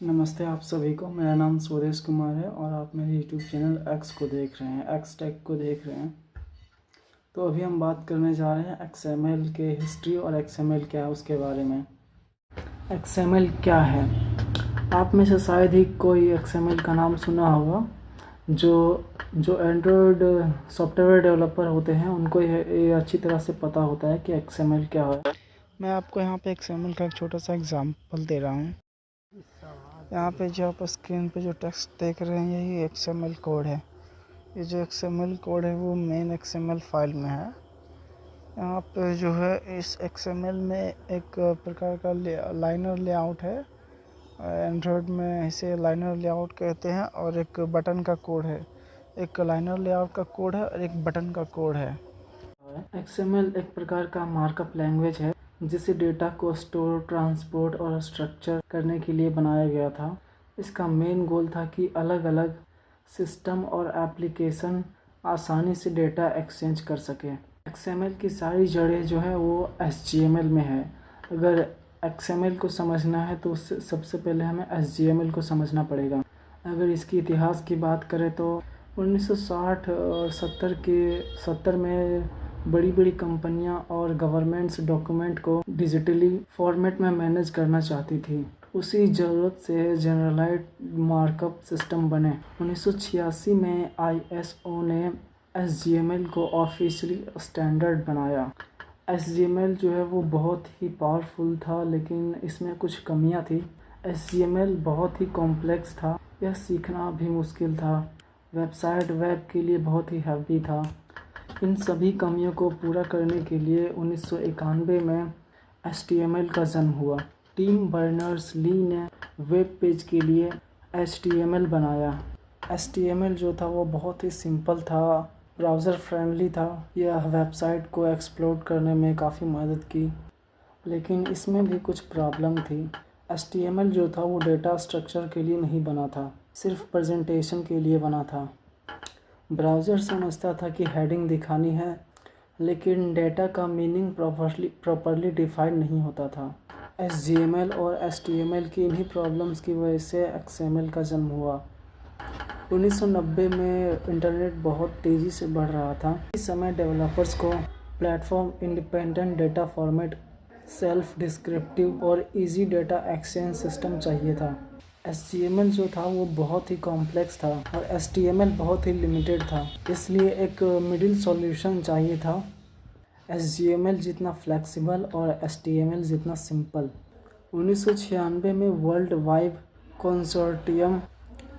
नमस्ते आप सभी को। मेरा नाम स्वदेश कुमार है और आप मेरे YouTube चैनल एक्स को देख रहे हैं, एक्स टेक को देख रहे हैं। तो अभी हम बात करने जा रहे हैं XML के हिस्ट्री और XML क्या है उसके बारे में। XML क्या है? आप में से शायद ही कोई XML का नाम सुना होगा। जो एंड्रॉयड सॉफ्टवेयर डेवलपर होते हैं उनको ये अच्छी तरह से पता होता है कि XML क्या है। मैं आपको यहाँ पे XML का एक छोटा सा एग्जांपल दे रहा हूँ। यहाँ पे जो आप स्क्रीन पे जो टेक्स्ट देख रहे हैं यही XML कोड है। ये जो XML कोड है वो मेन XML फाइल में है। यहाँ पे जो है इस XML में एक प्रकार का लाइनर लेआउट है। एंड्रॉयड में इसे लाइनर लेआउट कहते हैं और एक बटन का कोड है। एक लाइनर लेआउट का कोड है और एक बटन का कोड है। XML एक प्रकार का मार्कअप लैंग्वेज है जिसे डेटा को स्टोर, ट्रांसपोर्ट और स्ट्रक्चर करने के लिए बनाया गया था। इसका मेन गोल था कि अलग अलग सिस्टम और एप्लीकेशन आसानी से डेटा एक्सचेंज कर सके। XML की सारी जड़ें जो है वो HTML में है। अगर XML को समझना है तो सबसे पहले हमें HTML को समझना पड़ेगा। अगर इसकी इतिहास की बात करें तो 1960 और 70 में बड़ी बड़ी कंपनियां और गवर्नमेंट्स डॉक्यूमेंट को डिजिटली फॉर्मेट में मैनेज करना चाहती थी। उसी ज़रूरत से जनरलाइज्ड मार्कअप सिस्टम बने। 1986 में ISO ने HTML को ऑफिशियली स्टैंडर्ड बनाया। HTML जो है वो बहुत ही पावरफुल था, लेकिन इसमें कुछ कमियां थी। HTML बहुत ही कॉम्प्लेक्स था, यह सीखना भी मुश्किल था। वेबसाइट वेब के लिए बहुत ही हैवी था। इन सभी कमियों को पूरा करने के लिए 1991 में HTML का जन्म हुआ। टिम बर्नर्स-ली ने वेब पेज के लिए HTML बनाया। HTML जो था वो बहुत ही सिंपल था, ब्राउज़र फ्रेंडली था। यह वेबसाइट को एक्सप्लोर करने में काफ़ी मदद की, लेकिन इसमें भी कुछ प्रॉब्लम थी। HTML जो था वो डेटा स्ट्रक्चर के लिए नहीं बना था, सिर्फ प्रेजेंटेशन के लिए बना था। ब्राउज़र समझता था कि हेडिंग दिखानी है, लेकिन डेटा का मीनिंग प्रॉपर्ली डिफाइन नहीं होता था। HTML और HTML की इन्हीं प्रॉब्लम्स की वजह से XML का जन्म हुआ। 1990 में इंटरनेट बहुत तेज़ी से बढ़ रहा था। इस समय डेवलपर्स को platform independent data format, self descriptive और इजी डेटा एक्सचेंज सिस्टम चाहिए था। HTML जो था वो बहुत ही कॉम्प्लेक्स था और HTML बहुत ही लिमिटेड था, इसलिए एक मिडिल सॉल्यूशन चाहिए था। HTML जितना फ्लेक्सिबल और HTML जितना सिंपल। 1996 में वर्ल्ड वाइड कंसोर्टियम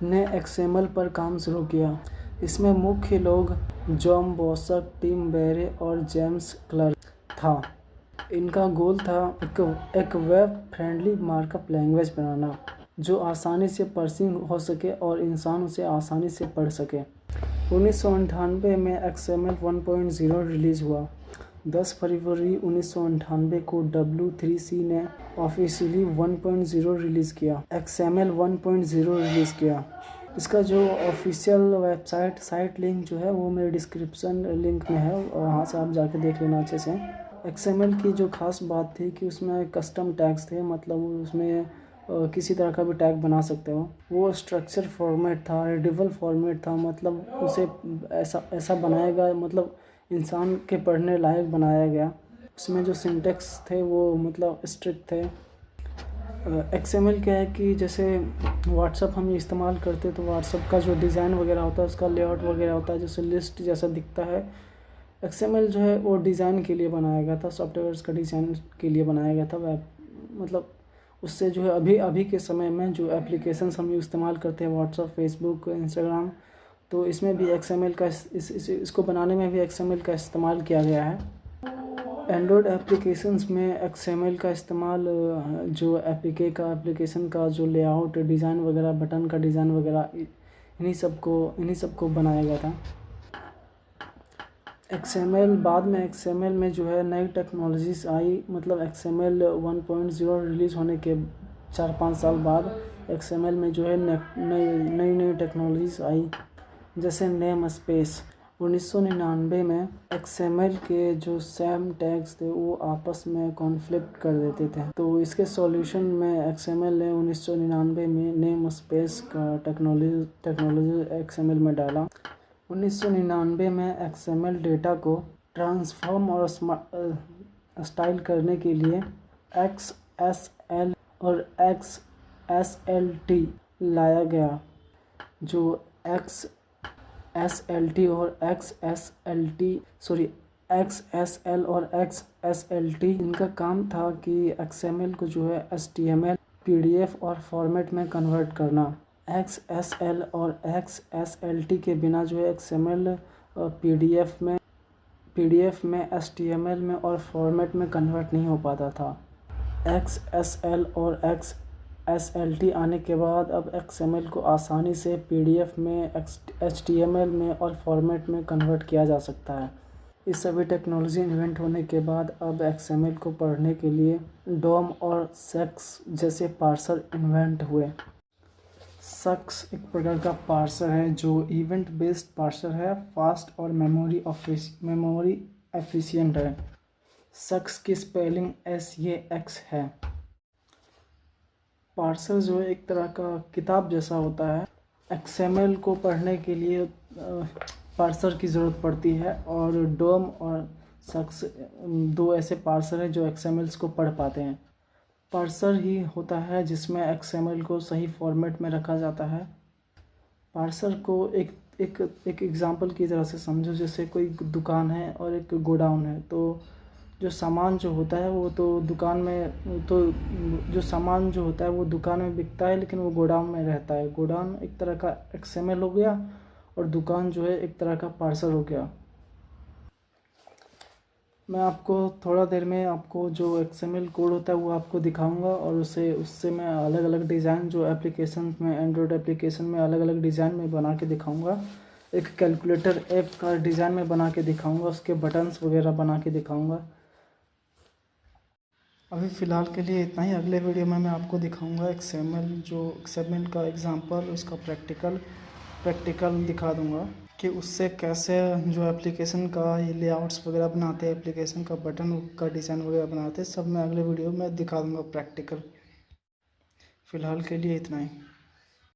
ने XML पर काम शुरू किया। इसमें मुख्य लोग जॉन बोसक, टिम बेरे और जेम्स क्लर्क था। इनका गोल था एक वेब फ्रेंडली मार्कअप लैंग्वेज बनाना जो आसानी से पार्सिंग हो सके और इंसान उसे आसानी से पढ़ सके। 1998 में XML 1.0 रिलीज़ हुआ। 10 फरवरी 1998 को W3C ने ऑफिशियली 1.0 रिलीज़ किया, XML 1.0 रिलीज़ किया। इसका जो ऑफिशियल वेबसाइट साइट लिंक जो है वो मेरे डिस्क्रिप्शन लिंक में है, और वहाँ से आप जाके देख लेना अच्छे से। XML की जो खास बात थी कि उसमें कस्टम टैग्स थे, मतलब उसमें किसी तरह का भी टैग बना सकते हो। वो स्ट्रक्चर फॉर्मेट था, रीडेबल फॉर्मेट था, मतलब उसे ऐसा बनाया गया, मतलब इंसान के पढ़ने लायक बनाया गया। उसमें जो सिंटेक्स थे वो मतलब स्ट्रिक्ट थे। XML क्या है कि जैसे व्हाट्सअप हम इस्तेमाल करते हैं तो व्हाट्सअप का जो डिज़ाइन वगैरह होता है, उसका लेआउट वगैरह होता है, जैसे लिस्ट जैसा दिखता है। XML जो है वो डिज़ाइन के लिए बनाया गया था, सॉफ्टवेयर्स का डिज़ाइन के लिए बनाया गया था। वेब मतलब उससे जो है अभी के समय में जो एप्लीकेशंस हम इस्तेमाल करते हैं, व्हाट्सअप, फेसबुक, इंस्टाग्राम, तो इसमें भी XML का इसको बनाने में भी XML का इस्तेमाल किया गया है। एंड्रॉयड एप्लीकेशंस में XML का इस्तेमाल जो एप्लीकेशन का जो लेआउट, डिज़ाइन वगैरह, बटन का डिज़ाइन वगैरह, इन्हीं सबको बनाया गया था। XML बाद में XML में जो है नई टेक्नोलॉजीज़ आई, मतलब XML 1.0 रिलीज़ होने के 4-5 साल बाद XML में जो है नई टेक्नोलॉजीज़ आई, जैसे नेम स्पेस। 1999 में XML के जो सेम टैग्स थे वो आपस में कॉन्फ्लिक्ट कर देते थे। तो इसके सॉल्यूशन में XML ने 1999 में नेम स्पेस का टेक्नोलॉजी XML में डाला। 1999 में XML डेटा को ट्रांसफॉर्म और स्टाइल करने के लिए XSL और XSLT लाया गया। जो XSL और XSLT इनका काम था कि XML को जो है HTML, PDF और फॉर्मेट में कन्वर्ट करना। XSL और XSLT के बिना जो है XML PDF में HTML में और फॉर्मेट में कन्वर्ट नहीं हो पाता था। XSL और XSLT आने के बाद अब XML को आसानी से PDF में, HTML में और फॉर्मेट में कन्वर्ट किया जा सकता है। इस सभी टेक्नोलॉजी इन्वेंट होने के बाद अब XML को पढ़ने के लिए DOM और SEX जैसे पार्सर इन्वेंट हुए। SEX एक प्रकार का पार्सर है जो इवेंट बेस्ड पार्सर है, फास्ट और मेमोरी एफिशिएंट है। SEX की स्पेलिंग SEX है। पार्सर जो है एक तरह का किताब जैसा होता है। XML को पढ़ने के लिए पार्सर की ज़रूरत पड़ती है और DOM और SEX दो ऐसे पार्सर हैं जो XML को पढ़ पाते हैं। पार्सर ही होता है जिसमें XML को सही फॉर्मेट में रखा जाता है। पार्सर को एक एग्जांपल की तरह से समझो, जैसे कोई दुकान है और एक गोडाउन है। तो जो सामान जो होता है वो तो दुकान में जो सामान जो होता है वो दुकान में बिकता है, लेकिन वो गोडाउन में रहता है। गोडाउन एक तरह का XML हो गया और दुकान जो है एक तरह का पार्सर हो गया। मैं आपको थोड़ा देर में आपको जो XML कोड होता है वो आपको दिखाऊंगा और उससे मैं अलग अलग डिज़ाइन जो एप्लीकेशन में, एंड्रॉयड एप्लीकेशन में अलग अलग डिज़ाइन में बना के दिखाऊंगा। एक कैलकुलेटर ऐप का डिज़ाइन में बना के दिखाऊंगा, उसके बटन्स वगैरह बना के दिखाऊंगा। अभी फ़िलहाल के लिए इतना ही। अगले वीडियो में मैं आपको दिखाऊंगा XML का एग्जांपल, उसका प्रैक्टिकल दिखा दूंगा कि उससे कैसे जो एप्लीकेशन का ये लेआउट्स वगैरह बनाते हैं, एप्लीकेशन का बटन का डिज़ाइन वगैरह बनाते हैं, सब मैं अगले वीडियो में दिखा दूंगा प्रैक्टिकल। फ़िलहाल के लिए इतना ही।